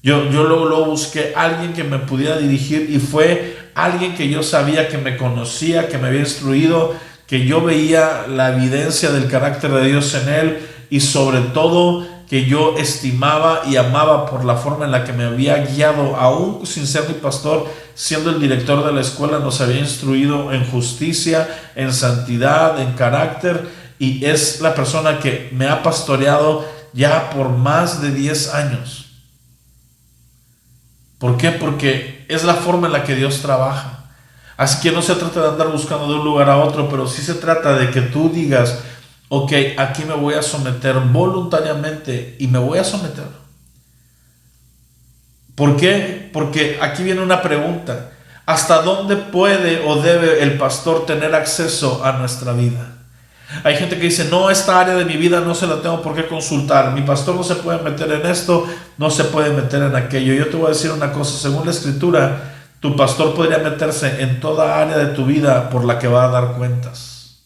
Yo luego busqué a alguien que me pudiera dirigir, y fue alguien que yo sabía que me conocía, que me había instruido, que yo veía la evidencia del carácter de Dios en él, y sobre todo que yo estimaba y amaba por la forma en la que me había guiado, aún sin ser mi pastor, siendo el director de la escuela, nos había instruido en justicia, en santidad, en carácter, y es la persona que me ha pastoreado ya por más de 10 años. ¿Por qué? Porque es la forma en la que Dios trabaja. Así que no se trata de andar buscando de un lugar a otro, pero sí se trata de que tú digas, ok, aquí me voy a someter voluntariamente y me voy a someter. ¿Por qué? Porque aquí viene una pregunta. ¿Hasta dónde puede o debe el pastor tener acceso a nuestra vida? Hay gente que dice, no, esta área de mi vida no se la tengo por qué consultar. Mi pastor no se puede meter en esto, no se puede meter en aquello. Yo te voy a decir una cosa, según la Escritura, tu pastor podría meterse en toda área de tu vida por la que va a dar cuentas.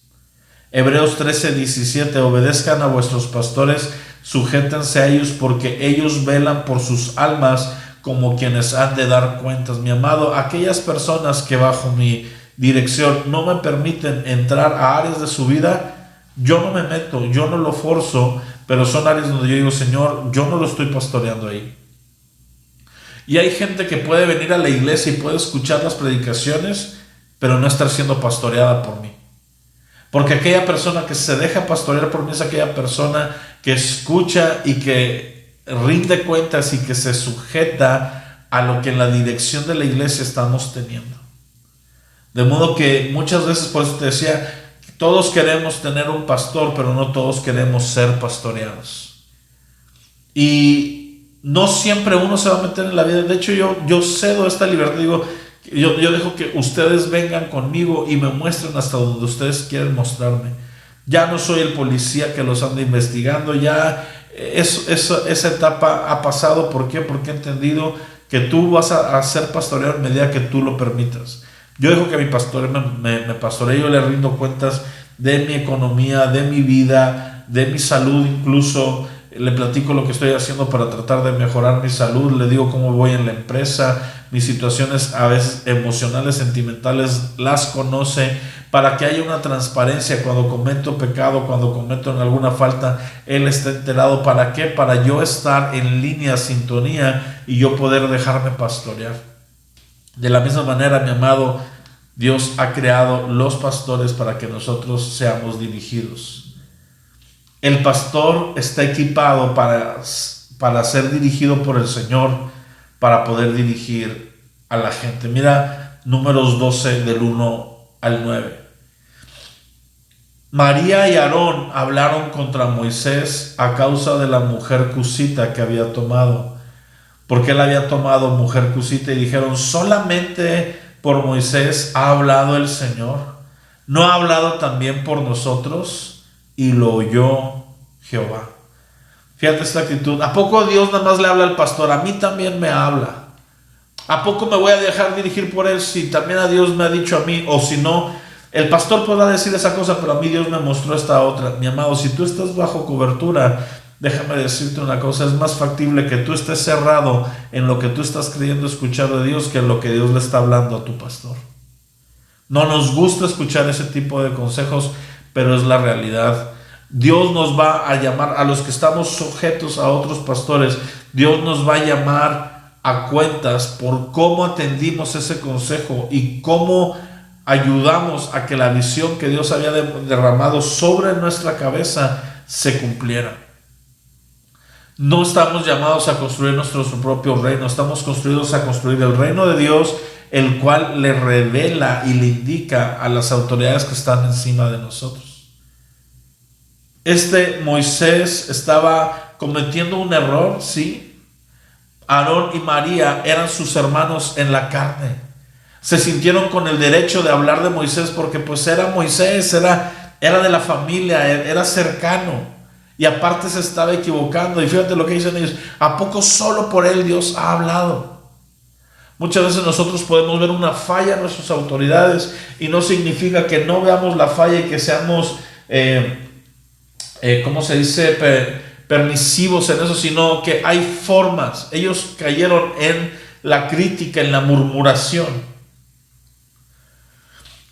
Hebreos 13:17, obedezcan a vuestros pastores, sujétense a ellos, porque ellos velan por sus almas como quienes han de dar cuentas. Mi amado, aquellas personas que bajo mi dirección no me permiten entrar a áreas de su vida, yo no me meto, yo no lo forzo, pero son áreas donde yo digo, Señor, yo no lo estoy pastoreando ahí. Y hay gente que puede venir a la iglesia y puede escuchar las predicaciones, pero no estar siendo pastoreada por mí. Porque aquella persona que se deja pastorear por mí es aquella persona que escucha y que rinde cuentas y que se sujeta a lo que en la dirección de la iglesia estamos teniendo. De modo que muchas veces, por eso te decía, todos queremos tener un pastor, pero no todos queremos ser pastoreados. Y no siempre uno se va a meter en la vida. De hecho, yo cedo esta libertad. Digo, yo dejo que ustedes vengan conmigo y me muestren hasta donde ustedes quieren mostrarme. Ya no soy el policía que los anda investigando. Ya esa etapa ha pasado. ¿Por qué? Porque he entendido que tú vas a ser pastoreado en medida que tú lo permitas. Yo dejo que mi pastor me pastoree. Yo le rindo cuentas de mi economía, de mi vida, de mi salud incluso. Le platico lo que estoy haciendo para tratar de mejorar mi salud. Le digo cómo voy en la empresa. Mis situaciones a veces emocionales, sentimentales, las conoce, para que haya una transparencia. Cuando cometo pecado, cuando cometo alguna falta, Él está enterado. ¿Para qué? Para yo estar en línea, sintonía, y yo poder dejarme pastorear. De la misma manera, mi amado, Dios ha creado los pastores para que nosotros seamos dirigidos. El pastor está equipado para ser dirigido por el Señor, para poder dirigir a la gente. Mira Números 12 del 1 al 9. María y Aarón hablaron contra Moisés a causa de la mujer cusita que había tomado, porque él había tomado mujer cusita, y dijeron: solamente por Moisés ha hablado el Señor, ¿no ha hablado también por nosotros? Y lo oyó Jehová. Fíjate esta actitud. ¿A poco Dios nada más le habla al pastor? A mí también me habla. ¿A poco me voy a dejar dirigir por él si también a Dios me ha dicho a mí? O si no, el pastor podrá decir esa cosa, pero a mí Dios me mostró esta otra. Mi amado, si tú estás bajo cobertura, déjame decirte una cosa: es más factible que tú estés cerrado en lo que tú estás creyendo escuchar de Dios que en lo que Dios le está hablando a tu pastor. No nos gusta escuchar ese tipo de consejos, pero es la realidad. Dios nos va a llamar, a los que estamos sujetos a otros pastores, Dios nos va a llamar a cuentas por cómo atendimos ese consejo y cómo ayudamos a que la visión que Dios había derramado sobre nuestra cabeza se cumpliera. No estamos llamados a construir nuestro propio reino, estamos construidos a construir el reino de Dios, el cual le revela y le indica a las autoridades que están encima de nosotros. Moisés estaba cometiendo un error, sí. Aarón y María eran sus hermanos en la carne. Se sintieron con el derecho de hablar de Moisés porque pues era Moisés, era de la familia, era cercano. Y aparte se estaba equivocando. Y fíjate lo que dicen ellos: ¿a poco solo por él Dios ha hablado? Muchas veces nosotros podemos ver una falla en nuestras autoridades y no significa que no veamos la falla y que seamos ¿cómo se dice? Permisivos en eso, sino que hay formas. Ellos cayeron en la crítica, en la murmuración.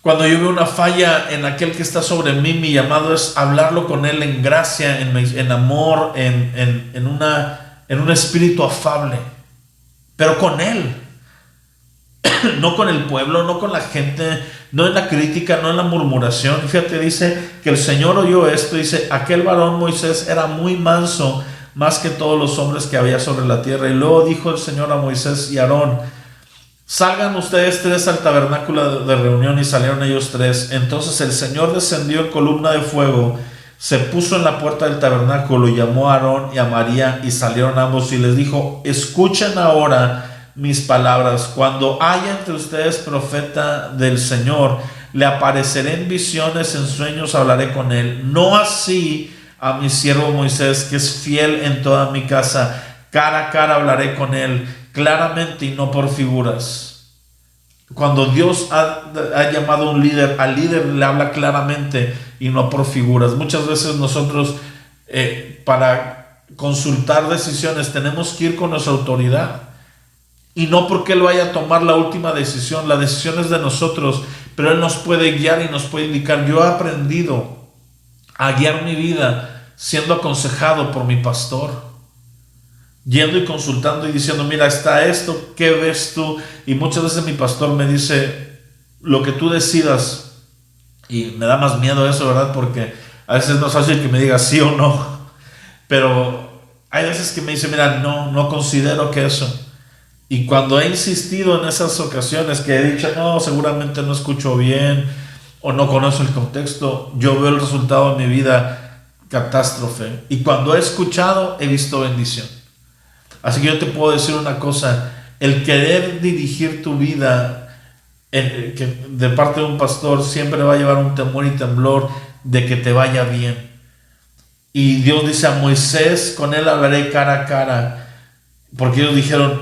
Cuando yo veo una falla en aquel que está sobre mí, mi llamado es hablarlo con él en gracia, en amor, en un espíritu afable, pero con él. No con el pueblo, no con la gente, no en la crítica, no en la murmuración. Fíjate, dice que el Señor oyó esto. Dice: aquel varón Moisés era muy manso, más que todos los hombres que había sobre la tierra. Y luego dijo el Señor a Moisés y a Aarón: salgan ustedes tres al tabernáculo de reunión. Y salieron ellos tres. Entonces el Señor descendió en columna de fuego, se puso en la puerta del tabernáculo, y llamó a Aarón y a María, y salieron ambos, y les dijo: escuchen ahora mis palabras. Cuando haya entre ustedes profeta del Señor, le apareceré en visiones, en sueños hablaré con él. No así a mi siervo Moisés, que es fiel en toda mi casa. Cara a cara hablaré con él, claramente y no por figuras. Cuando Dios ha llamado a un líder, al líder le habla claramente y no por figuras. Muchas veces nosotros para consultar decisiones tenemos que ir con nuestra autoridad. Y no porque Él vaya a tomar la última decisión, la decisión es de nosotros, pero Él nos puede guiar y nos puede indicar. Yo he aprendido a guiar mi vida siendo aconsejado por mi pastor. yendo y consultando y diciendo, mira, está esto, ¿qué ves tú? Y muchas veces mi pastor me dice, lo que tú decidas, y me da más miedo eso, ¿verdad? Porque a veces no es fácil que me diga sí o no, pero hay veces que me dice, mira, no considero que eso. Y cuando he insistido en esas ocasiones que he dicho, no, seguramente no escucho bien o no conozco el contexto, yo veo el resultado en mi vida catástrofe. Y cuando he escuchado, he visto bendición. Así que yo te puedo decir una cosa, el querer dirigir tu vida de parte de un pastor siempre va a llevar un temor y temblor de que te vaya bien. Y Dios dice a Moisés, con él hablaré cara a cara, porque ellos dijeron,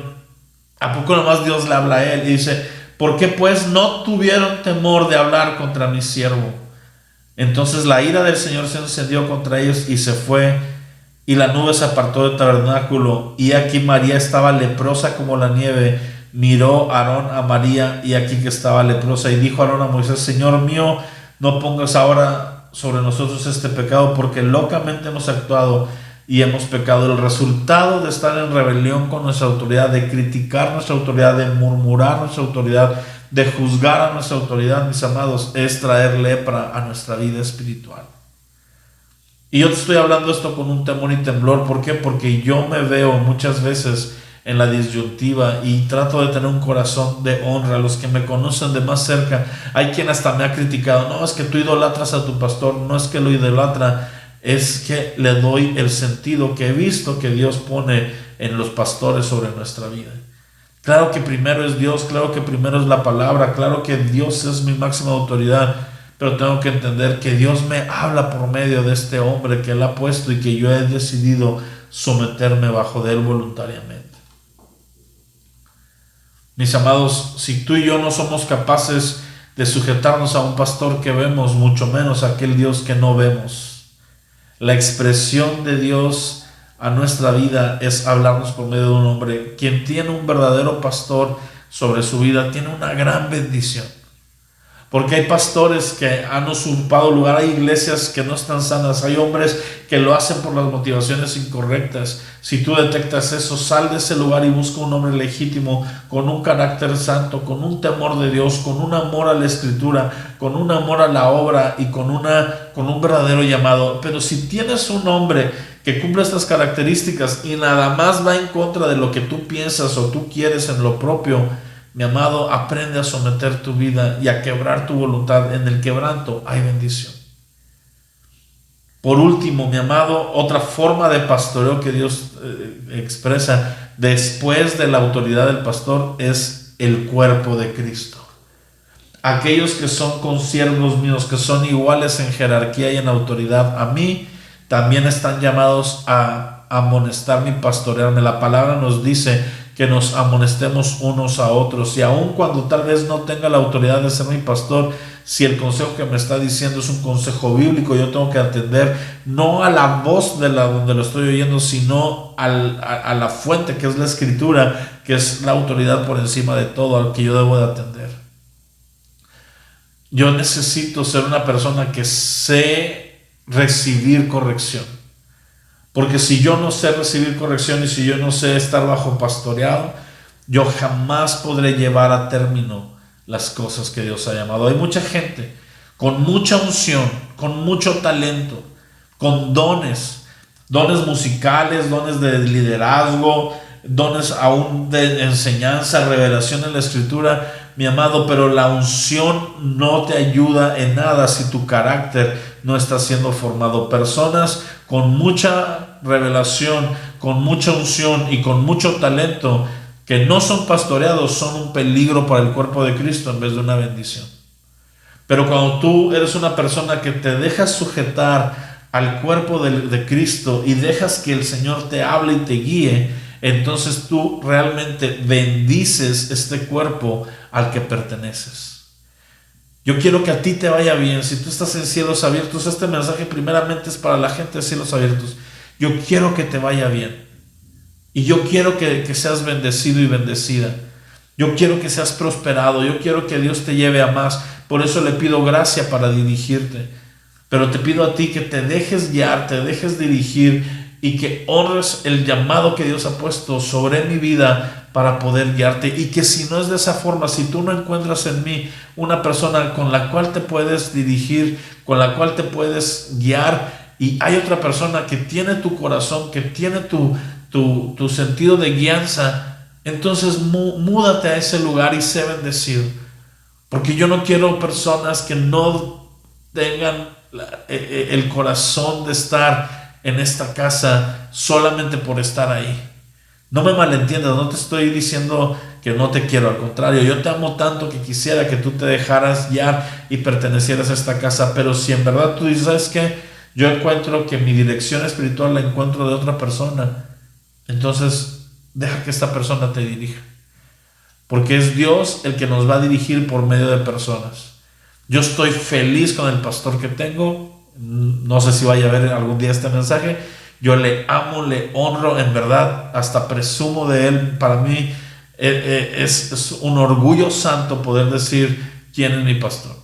¿a poco nomás Dios le habla a él? Y dice, ¿por qué pues no tuvieron temor de hablar contra mi siervo? Entonces la ira del Señor se encendió contra ellos y se fue, y la nube se apartó del tabernáculo, y aquí María estaba leprosa como la nieve. Miró Aarón a María, y aquí que estaba leprosa, y dijo Aarón a Moisés, Señor mío, no pongas ahora sobre nosotros este pecado, porque locamente hemos actuado y hemos pecado. El resultado de estar en rebelión con nuestra autoridad, de criticar nuestra autoridad, de murmurar nuestra autoridad, de juzgar a nuestra autoridad, mis amados, es traer lepra a nuestra vida espiritual. Y yo te estoy hablando esto con un temor y temblor. ¿Por qué? Porque yo me veo muchas veces en la disyuntiva y trato de tener un corazón de honra. Los que me conocen de más cerca, hay quien hasta me ha criticado, no, es que tú idolatras a tu pastor. No es que lo idolatra, es que le doy el sentido que he visto que Dios pone en los pastores sobre nuestra vida. Claro que primero es Dios, claro que primero es la palabra, claro que Dios es mi máxima autoridad, pero tengo que entender que Dios me habla por medio de este hombre que Él ha puesto y que yo he decidido someterme bajo de Él voluntariamente. Mis amados, si tú y yo no somos capaces de sujetarnos a un pastor que vemos, mucho menos a aquel Dios que no vemos. La expresión de Dios a nuestra vida es hablarnos por medio de un hombre. Quien tiene un verdadero pastor sobre su vida tiene una gran bendición. Porque hay pastores que han usurpado lugar, hay iglesias que no están sanas, hay hombres que lo hacen por las motivaciones incorrectas. Si tú detectas eso, sal de ese lugar y busca un hombre legítimo, con un carácter santo, con un temor de Dios, con un amor a la escritura, con un amor a la obra y con un verdadero llamado. Pero si tienes un hombre que cumple estas características y nada más va en contra de lo que tú piensas o tú quieres en lo propio, mi amado, aprende a someter tu vida y a quebrar tu voluntad. En el quebranto hay bendición. Por último, mi amado, otra forma de pastoreo que Dios expresa después de la autoridad del pastor es el cuerpo de Cristo. Aquellos que son consiervos míos, que son iguales en jerarquía y en autoridad a mí, también están llamados a amonestarme y pastorearme. La palabra nos dice que nos amonestemos unos a otros, y aun cuando tal vez no tenga la autoridad de ser mi pastor, si el consejo que me está diciendo es un consejo bíblico, yo tengo que atender no a la voz de donde lo estoy oyendo, sino a la fuente que es la escritura, que es la autoridad por encima de todo, al que yo debo de atender. Yo necesito ser una persona que sé recibir corrección. Porque si yo no sé recibir corrección y si yo no sé estar bajo pastoreado, yo jamás podré llevar a término las cosas que Dios ha llamado. Hay mucha gente con mucha unción, con mucho talento, con dones musicales, dones de liderazgo, dones aún de enseñanza, revelación en la escritura, mi amado, pero la unción no te ayuda en nada si tu carácter no está siendo formado. Personas con mucha revelación, con mucha unción y con mucho talento que no son pastoreados son un peligro para el cuerpo de Cristo en vez de una bendición. Pero cuando tú eres una persona que te dejas sujetar al cuerpo de Cristo y dejas que el Señor te hable y te guíe, entonces tú realmente bendices este cuerpo al que perteneces. Yo quiero que a ti te vaya bien. Si tú estás en Cielos Abiertos, este mensaje primeramente es para la gente de Cielos Abiertos. Yo quiero que te vaya bien. Y yo quiero que seas bendecido y bendecida. Yo quiero que seas prosperado. Yo quiero que Dios te lleve a más. Por eso le pido gracia para dirigirte. Pero te pido a ti que te dejes guiar, te dejes dirigir y que honres el llamado que Dios ha puesto sobre mi vida para poder guiarte, y que si no es de esa forma, si tú no encuentras en mí una persona con la cual te puedes dirigir, con la cual te puedes guiar, y hay otra persona que tiene tu corazón, que tiene tu sentido de guianza, entonces múdate a ese lugar y sé bendecido, porque yo no quiero personas que no tengan el corazón de estar en esta casa solamente por estar ahí. No me malentiendas, no te estoy diciendo que no te quiero, al contrario, yo te amo tanto que quisiera que tú te dejaras guiar y pertenecieras a esta casa, pero si en verdad tú dices, ¿sabes qué? Yo encuentro que mi dirección espiritual la encuentro de otra persona, entonces deja que esta persona te dirija, porque es Dios el que nos va a dirigir por medio de personas. Yo estoy feliz con el pastor que tengo, no sé si vaya a ver algún día este mensaje. Yo le amo, le honro, en verdad, hasta presumo de él. Para mí es un orgullo santo poder decir quién es mi pastor.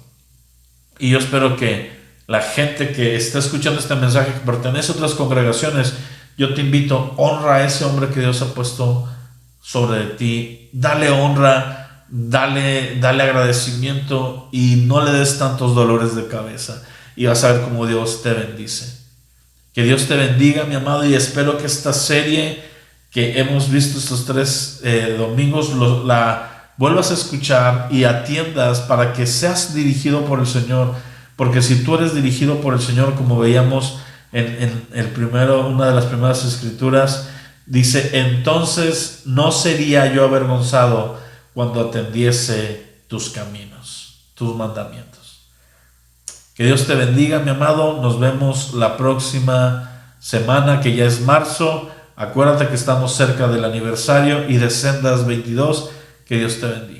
Y yo espero que la gente que está escuchando este mensaje, que pertenece a otras congregaciones, yo te invito, honra a ese hombre que Dios ha puesto sobre ti. Dale honra, dale agradecimiento y no le des tantos dolores de cabeza. Y vas a ver cómo Dios te bendice. Que Dios te bendiga, mi amado, y espero que esta serie que hemos visto estos 3 domingos la vuelvas a escuchar y atiendas para que seas dirigido por el Señor, porque si tú eres dirigido por el Señor, como veíamos en una de las primeras escrituras, dice, entonces no sería yo avergonzado cuando atendiese tus caminos, tus mandamientos. Que Dios te bendiga, mi amado. Nos vemos la próxima semana, que ya es marzo. Acuérdate que estamos cerca del aniversario y de Sendas 22. Que Dios te bendiga.